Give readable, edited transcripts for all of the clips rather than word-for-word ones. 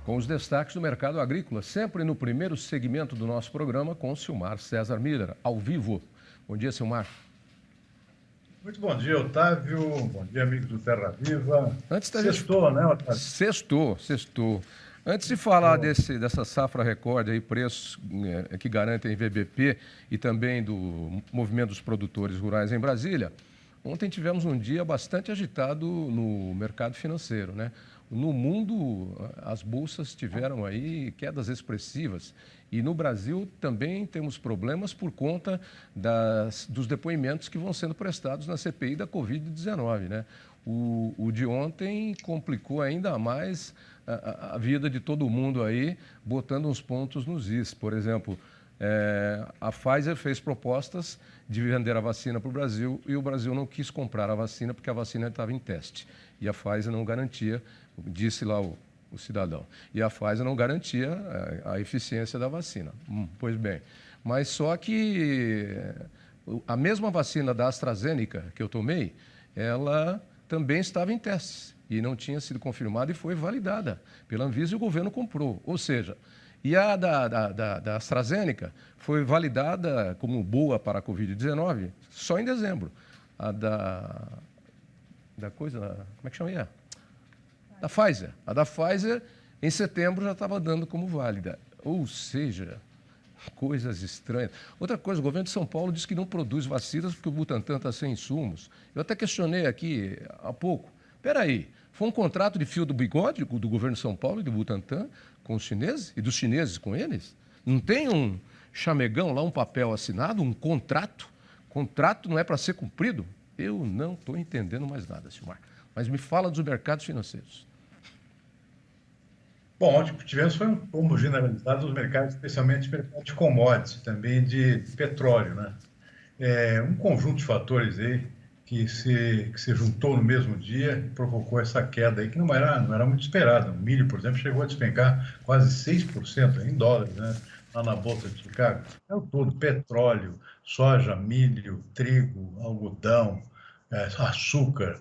com os destaques do mercado agrícola, sempre no primeiro segmento do nosso programa com o Silmar César Miller, ao vivo. Bom dia, Silmar. Muito bom dia, Otávio. Bom dia, amigos do Terra Viva. Sextou, né, Otávio? Sextou. Antes de falar dessa safra recorde, aí, preços que garantem VBP e também do movimento dos produtores rurais em Brasília, ontem tivemos um dia bastante agitado no mercado financeiro, né? No mundo, as bolsas tiveram aí quedas expressivas e no Brasil também temos problemas por conta dos depoimentos que vão sendo prestados na CPI da Covid-19, né? O de ontem complicou ainda mais a vida de todo mundo aí, botando uns pontos nos is. Por exemplo, a Pfizer fez propostas de vender a vacina para o Brasil e o Brasil não quis comprar a vacina porque a vacina estava em teste. E a Pfizer não garantia, disse lá o cidadão, e a Pfizer não garantia a eficiência da vacina. Pois bem, mas só que a mesma vacina da AstraZeneca que eu tomei, ela também estava em testes e não tinha sido confirmada e foi validada pela Anvisa e o governo comprou. Ou seja, e a da AstraZeneca foi validada como boa para a Covid-19 só em dezembro. A como é que chama aí? Da Pfizer. A da Pfizer, em setembro, já estava dando como válida. Ou seja, coisas estranhas. Outra coisa, o governo de São Paulo diz que não produz vacinas porque o Butantan está sem insumos. Eu até questionei aqui há pouco. Espera aí, foi um contrato de fio do bigode do governo de São Paulo e do Butantan com os chineses e dos chineses com eles? Não tem um chamegão lá, um papel assinado, um contrato? Contrato não é para ser cumprido? Eu não estou entendendo mais nada, Silmar. Mas me fala dos mercados financeiros. Bom, ontem o que tivemos foi um tombo generalizado dos mercados, especialmente mercado de commodities, também de petróleo, né? Um conjunto de fatores aí que se juntou no mesmo dia e provocou essa queda aí, que não era muito esperada. O milho, por exemplo, chegou a despencar quase 6% em dólares, né? Lá na Bolsa de Chicago. É o todo, petróleo, soja, milho, trigo, algodão, açúcar.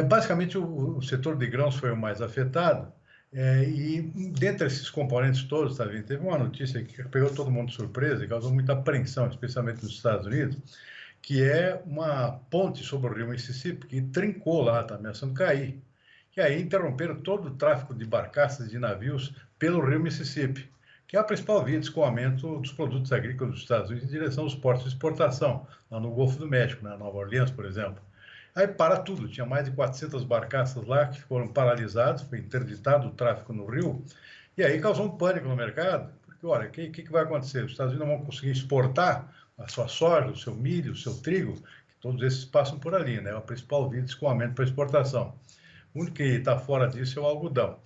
Basicamente, o setor de grãos foi o mais afetado, e dentre esses componentes todos, tá vendo? Teve uma notícia que pegou todo mundo de surpresa e causou muita apreensão, especialmente nos Estados Unidos, que é uma ponte sobre o rio Mississippi que trincou lá, está ameaçando cair. E aí interromperam todo o tráfego de barcaças e de navios pelo rio Mississippi, que é a principal via de escoamento dos produtos agrícolas dos Estados Unidos em direção aos portos de exportação, lá no Golfo do México, na Nova Orleans, por exemplo. Aí para tudo, tinha mais de 400 barcaças lá que foram paralisadas, foi interditado o tráfego no rio, e aí causou um pânico no mercado, porque, olha, o que vai acontecer? Os Estados Unidos não vão conseguir exportar a sua soja, o seu milho, o seu trigo, que todos esses passam por ali, né? É a principal via de escoamento para exportação. O único que está fora disso é o algodão.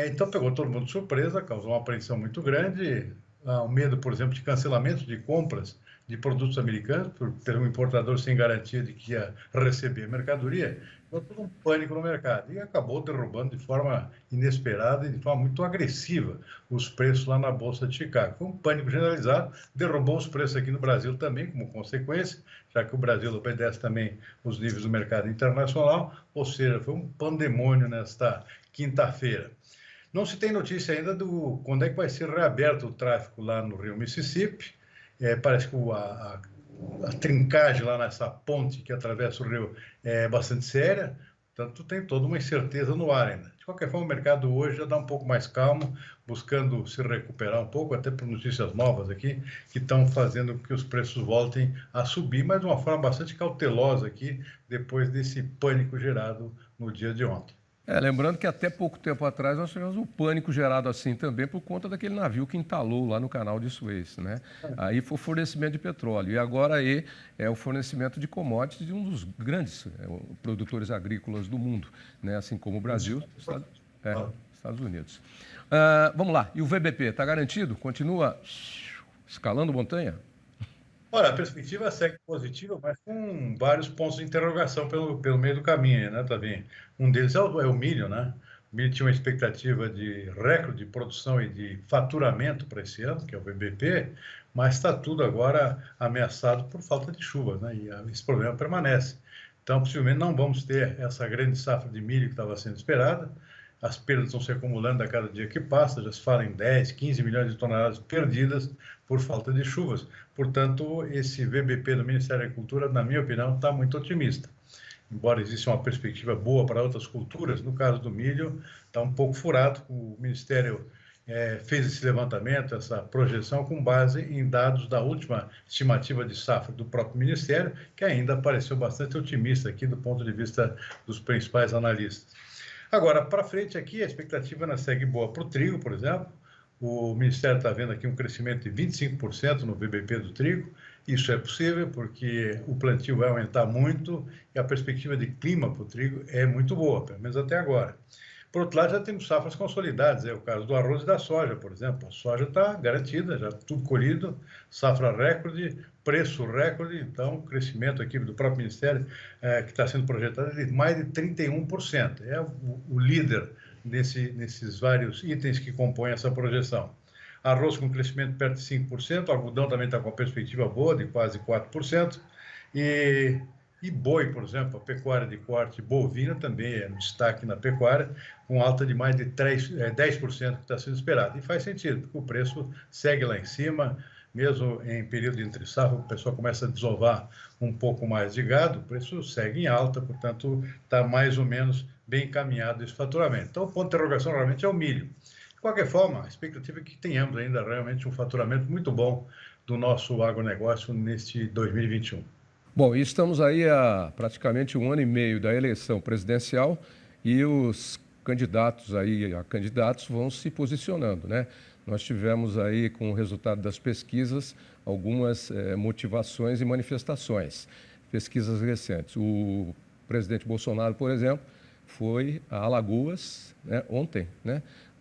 Então pegou todo mundo de surpresa, causou uma apreensão muito grande, o medo, por exemplo, de cancelamento de compras de produtos americanos por um importador sem garantia de que ia receber mercadoria, então todo um pânico no mercado e acabou derrubando de forma inesperada e de forma muito agressiva os preços lá na Bolsa de Chicago. Foi um pânico generalizado, derrubou os preços aqui no Brasil também como consequência, já que o Brasil obedece também os níveis do mercado internacional, ou seja, foi um pandemônio nesta quinta-feira. Não se tem notícia ainda do quando é que vai ser reaberto o tráfego lá no rio Mississippi. Parece que a trincagem lá nessa ponte que atravessa o rio é bastante séria, portanto tem toda uma incerteza no ar ainda. De qualquer forma, o mercado hoje já está um pouco mais calmo, buscando se recuperar um pouco, até por notícias novas aqui, que estão fazendo com que os preços voltem a subir, mas de uma forma bastante cautelosa aqui, depois desse pânico gerado no dia de ontem. Lembrando que até pouco tempo atrás nós tivemos um pânico gerado assim também por conta daquele navio que entalou lá no canal de Suez, né? Aí foi o fornecimento de petróleo e agora aí é o fornecimento de commodities de um dos grandes produtores agrícolas do mundo, né? Assim como o Brasil, Estados Unidos. Vamos lá, e o VBP está garantido? Continua escalando montanha? Olha, a perspectiva segue positiva, mas com vários pontos de interrogação pelo meio do caminho, né, Tavinho? Um deles é o milho, né? O milho tinha uma expectativa de recorde de produção e de faturamento para esse ano, que é o BBP, mas está tudo agora ameaçado por falta de chuva, né? E esse problema permanece. Então, possivelmente não vamos ter essa grande safra de milho que estava sendo esperada. as perdas estão se acumulando a cada dia que passa, já se fala em 10, 15 milhões de toneladas perdidas por falta de chuvas. Portanto, esse VBP do Ministério da Agricultura, na minha opinião, está muito otimista. Embora exista uma perspectiva boa para outras culturas, no caso do milho, está um pouco furado. O Ministério fez esse levantamento, essa projeção, com base em dados da última estimativa de safra do próprio Ministério, que ainda pareceu bastante otimista aqui do ponto de vista dos principais analistas. Agora, para frente aqui, a expectativa ainda segue boa para o trigo, por exemplo. O Ministério está vendo aqui um crescimento de 25% no VBP do trigo. Isso é possível porque o plantio vai aumentar muito e a perspectiva de clima para o trigo é muito boa, pelo menos até agora. Por outro lado, já temos safras consolidadas, é o caso do arroz e da soja, por exemplo. A soja está garantida, já tudo colhido, safra recorde, preço recorde, então o crescimento aqui do próprio Ministério, que está sendo projetado, é de mais de 31%. É o líder nesses vários itens que compõem essa projeção. Arroz com crescimento perto de 5%, algodão também está com uma perspectiva boa, de quase 4%, e boi, por exemplo, a pecuária de corte bovina também é um destaque na pecuária, com alta de mais de 10% que está sendo esperado. E faz sentido, porque o preço segue lá em cima, mesmo em período de entre safra, o pessoal começa a desovar um pouco mais de gado, o preço segue em alta, portanto, está mais ou menos bem encaminhado esse faturamento. Então, o ponto de interrogação realmente é o milho. De qualquer forma, a expectativa é que tenhamos ainda realmente um faturamento muito bom do nosso agronegócio neste 2021. Bom, e estamos aí há praticamente 1 ano e meio da eleição presidencial e os candidatos a candidatos vão se posicionando, né? Nós tivemos aí, com o resultado das pesquisas, algumas motivações e manifestações, pesquisas recentes. O presidente Bolsonaro, por exemplo, foi a Alagoas, né, ontem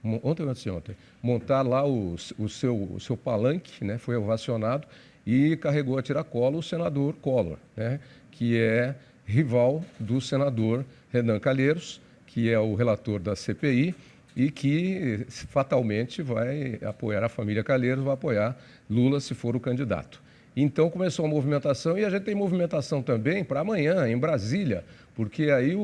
ou anteontem, montar lá o seu palanque, né, foi ovacionado, e carregou a tiracolo o senador Collor, né, que é rival do senador Renan Calheiros, que é o relator da CPI e que fatalmente vai apoiar a família Calheiros, vai apoiar Lula se for o candidato. Então começou a movimentação e a gente tem movimentação também para amanhã em Brasília, porque aí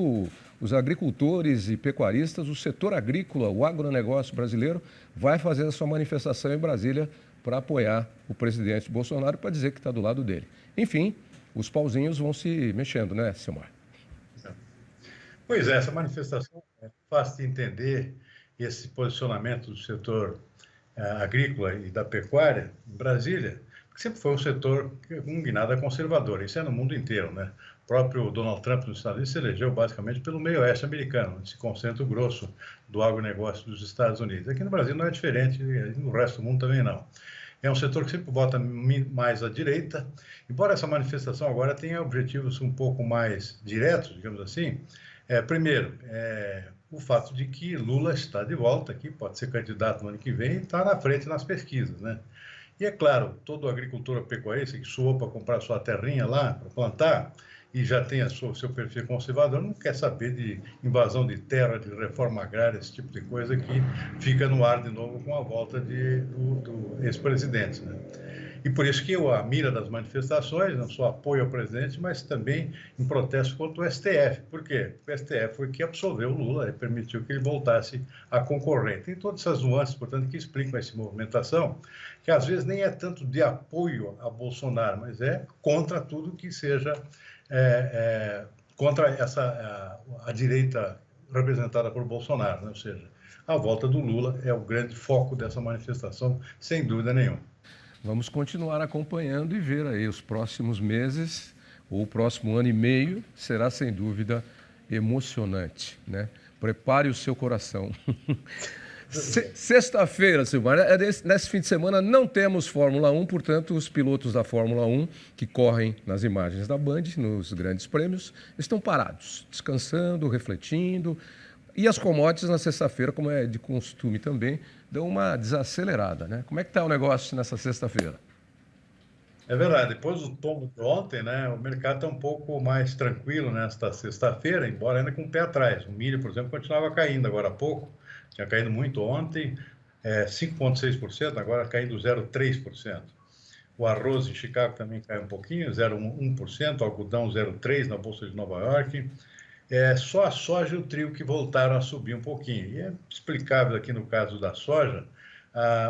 os agricultores e pecuaristas, o setor agrícola, o agronegócio brasileiro vai fazer a sua manifestação em Brasília para apoiar o presidente Bolsonaro, para dizer que está do lado dele. Enfim, os pauzinhos vão se mexendo, né, Silmar? Pois é, essa manifestação é fácil de entender, esse posicionamento do setor agrícola e da pecuária em Brasília, que sempre foi um setor com guinada conservadora, isso é no mundo inteiro, né? O próprio Donald Trump nos Estados Unidos se elegeu basicamente pelo meio oeste americano, onde se concentra o grosso do agronegócio dos Estados Unidos. Aqui no Brasil não é diferente, e no resto do mundo também não. É um setor que sempre vota mais à direita, embora essa manifestação agora tenha objetivos um pouco mais diretos, digamos assim. Primeiro, o fato de que Lula está de volta aqui, pode ser candidato no ano que vem e está na frente nas pesquisas, né? E é claro, todo agricultor pecuarista que suou para comprar sua terrinha lá, para plantar, e já tem seu perfil conservador, não quer saber de invasão de terra, de reforma agrária, esse tipo de coisa que fica no ar de novo com a volta do ex-presidente, né? E por isso que a mira das manifestações, não só apoio ao presidente, mas também em protesto contra o STF. Por quê? Porque o STF foi que absolveu o Lula e permitiu que ele voltasse a concorrer. Tem todas essas nuances, portanto, que explicam essa movimentação, que às vezes nem é tanto de apoio a Bolsonaro, mas é contra tudo que seja contra a direita representada por Bolsonaro, né? Ou seja, a volta do Lula é o grande foco dessa manifestação, sem dúvida nenhuma. Vamos continuar acompanhando e ver aí os próximos meses, ou o próximo ano e meio, será sem dúvida emocionante, né? Prepare o seu coração. Sexta-feira, Silmar, nesse fim de semana não temos Fórmula 1, portanto, os pilotos da Fórmula 1 que correm nas imagens da Band, nos grandes prêmios, estão parados, descansando, refletindo. E as commodities na sexta-feira, como é de costume também, dão uma desacelerada, né? Como é que está o negócio nessa sexta-feira? É verdade, depois do tombo de ontem, né, o mercado está um pouco mais tranquilo nesta sexta-feira, embora ainda com o pé atrás. O milho, por exemplo, continuava caindo agora há pouco, tinha caído muito ontem, 5,6%, agora caindo 0,3%. O arroz em Chicago também caiu um pouquinho, 0,1%, o algodão 0,3% na Bolsa de Nova York. Só a soja e o trigo que voltaram a subir um pouquinho. E é explicável aqui no caso da soja,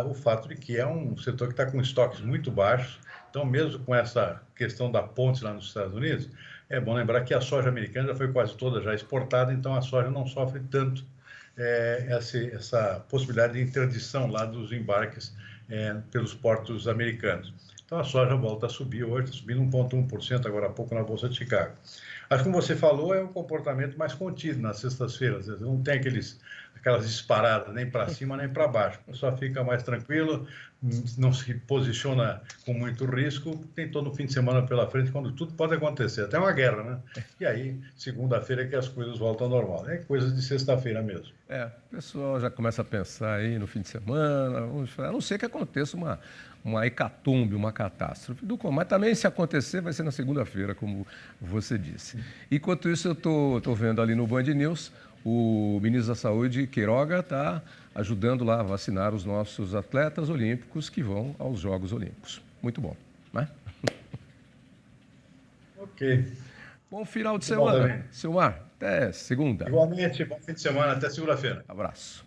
o fato de que é um setor que está com estoques muito baixos. Então, mesmo com essa questão da ponte lá nos Estados Unidos, é bom lembrar que a soja americana já foi quase toda já exportada, então a soja não sofre tanto essa possibilidade de interdição lá dos embarques pelos portos americanos. Então a soja volta a subir hoje, está subindo 1,1% agora há pouco na Bolsa de Chicago. Acho que como você falou, é um comportamento mais contido nas sextas-feiras. Não tem aquelas disparadas nem para cima nem para baixo. Só fica mais tranquilo, não se posiciona com muito risco. Tem todo o fim de semana pela frente, quando tudo pode acontecer, até uma guerra, né? E aí, segunda-feira é que as coisas voltam ao normal. É coisa de sexta-feira mesmo. O pessoal já começa a pensar aí no fim de semana, a não ser que aconteça uma hecatombe, uma catástrofe. Mas também, se acontecer, vai ser na segunda-feira, como você disse. Enquanto isso, eu estou vendo ali no Band News, o ministro da Saúde, Queiroga, está ajudando lá a vacinar os nossos atletas olímpicos que vão aos Jogos Olímpicos. Muito bom, né? Ok. Bom final de Muito bom semana, também. Silmar. Até segunda. Igualmente, bom fim de semana, até segunda-feira. Abraço.